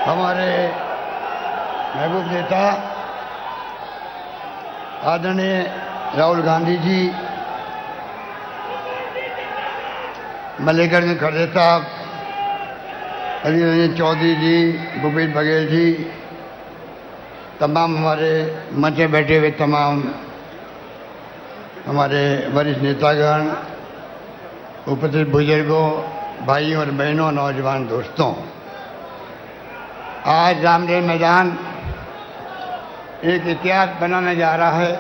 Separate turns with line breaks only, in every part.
हमारे महबूब नेता आदरणीय राहुल गांधी जी, मल्लिकार्जुन खड़गे साहब, अधीर रंजन चौधरी जी, भूपेश बघेल जी, तमाम हमारे मंच में बैठे हुए तमाम हमारे वरिष्ठ नेतागण, उपस्थित बुजुर्गों, भाइयों और बहनों, नौजवान दोस्तों, आज रामलीला मैदान एक इतिहास बनाने जा रहा है।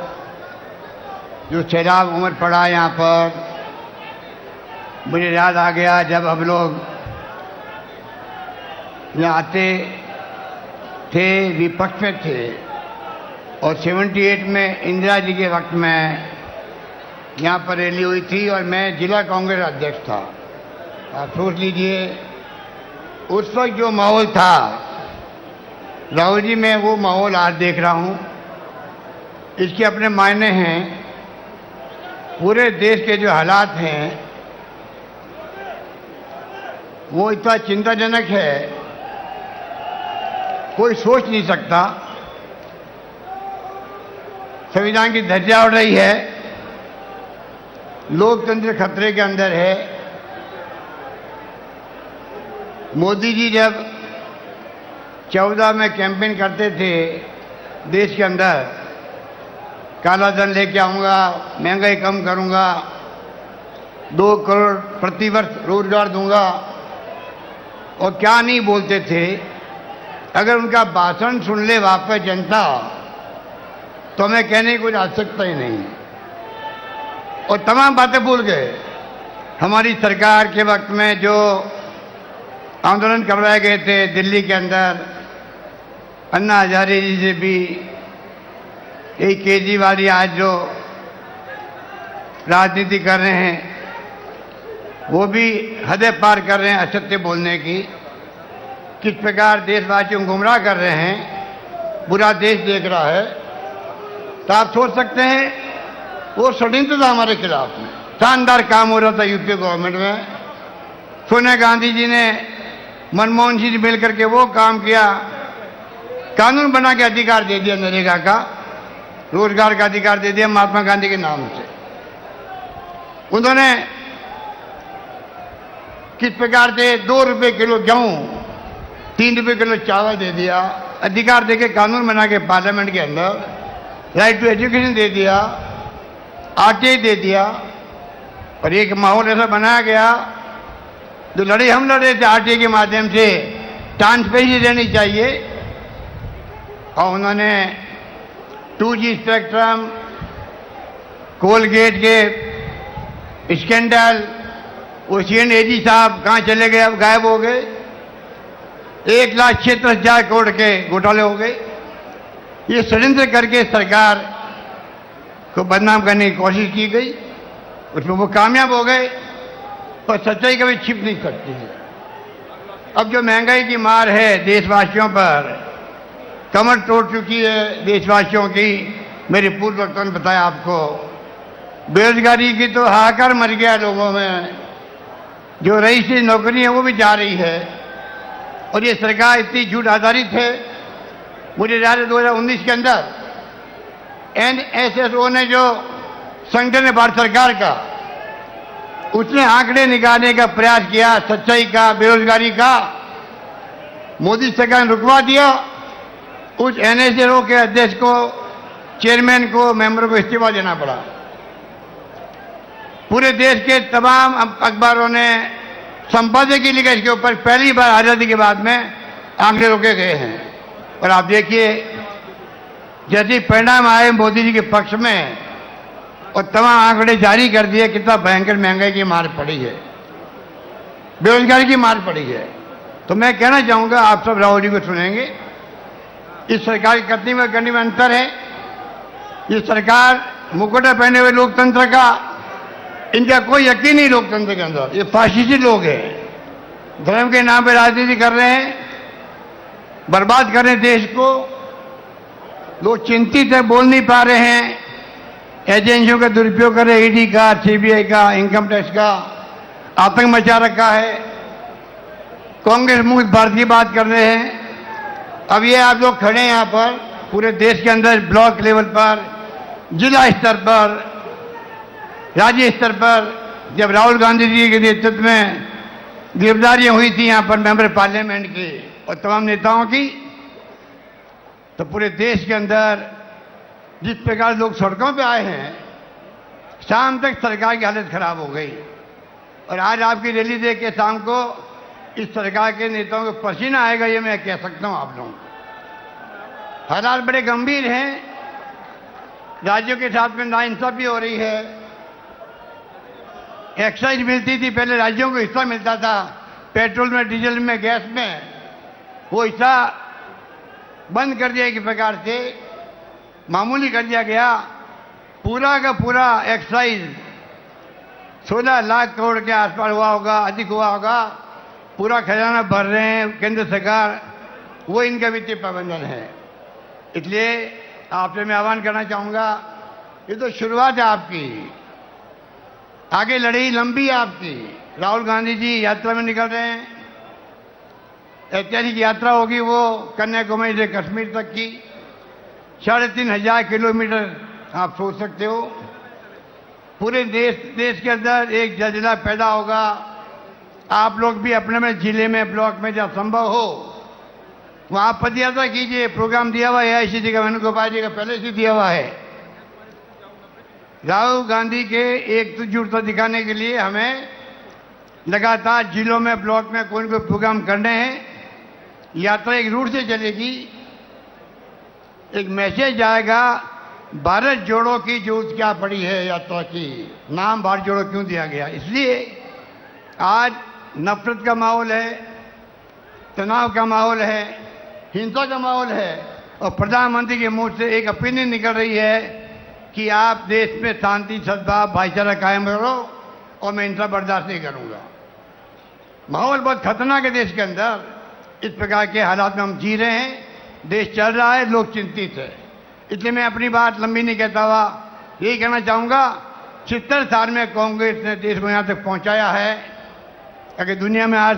जो सैलाब उमड़ पड़ा यहाँ पर, मुझे याद आ गया जब हम लोग यहाँ आते थे, विपक्ष में थे, और 78 में इंदिरा जी के वक्त में यहाँ पर रैली हुई थी और मैं जिला कांग्रेस अध्यक्ष था। आप सोच लीजिए उस वक्त जो माहौल था, राहुल जी, मैं वो माहौल आज देख रहा हूँ। इसके अपने मायने हैं। पूरे देश के जो हालात हैं वो इतना चिंताजनक है, कोई सोच नहीं सकता। संविधान की धज्जियां उड़ रही है, लोकतंत्र खतरे के अंदर है। मोदी जी जब 14 में कैंपेन करते थे देश के अंदर, काला धन लेके आऊँगा, महंगाई कम करूँगा, 2 करोड़ प्रति वर्ष रोजगार दूंगा, और क्या नहीं बोलते थे। अगर उनका भाषण सुन ले वापस जनता तो हमें कहने की कोई आवश्यकता ही नहीं, और तमाम बातें भूल गए। हमारी सरकार के वक्त में जो आंदोलन करवाए गए थे दिल्ली के अंदर, अन्ना हजारे जी से भी, यही केजरीवाल जी आज जो राजनीति कर रहे हैं वो भी हदें पार कर रहे हैं असत्य बोलने की। किस प्रकार देशवासियों को गुमराह कर रहे हैं, पूरा देश देख रहा है। तो आप सोच सकते हैं वो षड्यंत्र था हमारे खिलाफ में। शानदार काम हो रहा था यूपी गवर्नमेंट में। सोनिया गांधी जी ने मनमोहन सिंह जी मिलकर के वो काम किया, कानून बना के अधिकार दे दिया, नरेगा का, रोजगार का अधिकार दे दिया महात्मा गांधी के नाम से। उन्होंने किस प्रकार से 2 रुपये किलो गेहूं, 3 रुपये किलो चावल दे दिया, अधिकार देके कानून बना के पार्लियामेंट के अंदर, राइट टू एजुकेशन दे दिया, आरटीआई दे दिया, और एक माहौल ऐसा बनाया गया। जो लड़ाई हम लड़ रहे थे आरटीआई के माध्यम से, ट्रांसपेरेंसी रहनी चाहिए, और उन्होंने 2G स्पेक्ट्रम, कोलगेट के स्कैंडल, वो CNAG साहब कहाँ चले गए, अब गायब हो गए। 1,76,000 करोड़ के घोटाले हो गए। ये षड्यंत्र करके सरकार को बदनाम करने की कोशिश की गई, उसमें वो कामयाब हो गए, पर सच्चाई कभी छिप नहीं सकती है। अब जो महंगाई की मार है देशवासियों पर, कमर तोड़ चुकी है देशवासियों की। मेरे पूर्व वक्ता ने बताया आपको, बेरोजगारी की तो हाहाकार मर गया लोगों में। जो रईसी नौकरी है वो भी जा रही है, और ये सरकार इतनी झूठ आधारित है। मुझे याद है 2019 के अंदर NSSO ने जो संगठन है भारत सरकार का, उसने आंकड़े निकालने का प्रयास किया सच्चाई का, बेरोजगारी का। मोदी सरकार ने रुकवा दिया। उस NSSO के अध्यक्ष को, चेयरमैन को, मेंबर को इस्तीफा देना पड़ा। पूरे देश के तमाम अखबारों ने संपादकीय लिखा इसके ऊपर। पहली बार आज़ादी के बाद में आंकड़े रोके गए हैं। और आप देखिए जैसे परिणाम आए मोदी जी के पक्ष में, और तमाम आंकड़े जारी कर दिए, कितना भयंकर महंगाई की मार पड़ी है, बेरोजगारी की मार पड़ी है। तो मैं कहना चाहूँगा, आप सब राहुल जी को सुनेंगे, इस सरकार की करने में अंतर है। ये सरकार मुकुटा पहने हुए लोकतंत्र का, इनका कोई यकीन नहीं लोकतंत्र के अंदर। ये फाशिस्टी लोग हैं, धर्म के नाम पे राजनीति कर रहे हैं, बर्बाद कर रहे हैं देश को। लोग चिंतित है, बोल नहीं पा रहे हैं। एजेंसियों का दुरुपयोग कर रहे हैं, ईडी का, सीबीआई का, इनकम टैक्स का, आतंक मचा रखा है। कांग्रेस मुक्त भारत की बात कर रहे हैं, अब ये आप लोग खड़े हैं यहाँ पर, पूरे देश के अंदर ब्लॉक लेवल पर, जिला स्तर पर, राज्य स्तर पर जब राहुल गांधी जी के नेतृत्व में गिरफ्तारियां हुई थी यहाँ पर मेंबर पार्लियामेंट की और तमाम नेताओं की, तो पूरे देश के अंदर जिस प्रकार लोग सड़कों पे आए हैं, शाम तक सरकार की हालत खराब हो गई। और आज आपकी रैली देख के शाम को इस सरकार के नेताओं को पसीना आएगा, ये मैं कह सकता हूं आप लोगों को। हालात बड़े गंभीर हैं, राज्यों के साथ में नाइंसाफी हो रही है। एक्साइज मिलती थी पहले, राज्यों को हिस्सा मिलता था पेट्रोल में, डीजल में, गैस में, वो हिस्सा बंद कर दिया एक प्रकार से, मामूली कर दिया गया। पूरा का पूरा एक्साइज 16 लाख करोड़ के आसपास हुआ होगा, अधिक हुआ होगा। पूरा खजाना भर रहे हैं केंद्र सरकार, वो इनका वित्तीय प्रबंधन है। इसलिए आपसे मैं आह्वान करना चाहूँगा, ये तो शुरुआत है आपकी, आगे लड़ाई लंबी है आपकी। राहुल गांधी जी यात्रा में निकल रहे हैं, ऐतिहासिक यात्रा होगी वो कन्याकुमारी से कश्मीर तक की, 3,500 किलोमीटर आप सोच सकते हो। पूरे देश के अंदर एक जलजिला पैदा होगा। आप लोग भी अपने में जिले में, ब्लॉक में जहाँ संभव हो वहाँ पदयात्रा कीजिए। प्रोग्राम दिया हुआ है AICC का, वेणुगोपाल जी का पहले से दिया हुआ है। राहुल गांधी के एकजुटता दिखाने के लिए हमें लगातार जिलों में, ब्लॉक में कोई न कोई प्रोग्राम करने हैं। यात्रा एक रूट से चलेगी, एक मैसेज आएगा, भारत जोड़ो की जरूरत क्या पड़ी है यात्रा की। नाम भारत जोड़ो क्यों दिया गया? इसलिए आज नफरत का माहौल है, तनाव का माहौल है, हिंसा का माहौल है, और प्रधानमंत्री के मुंह से एक ओपिनियन निकल रही है कि आप देश में शांति, सद्भाव, भाईचारा कायम करो और मैं हिंसा बर्दाश्त नहीं करूंगा। माहौल बहुत खतरनाक है देश के अंदर। इस प्रकार के हालात में हम जी रहे हैं, देश चल रहा है, लोग चिंतित है। इसलिए मैं अपनी बात लंबी नहीं कहता हुआ यही कहना चाहूँगा, 70 साल में कांग्रेस ने देश को यहाँ तक पहुँचाया है। अगर दुनिया में आज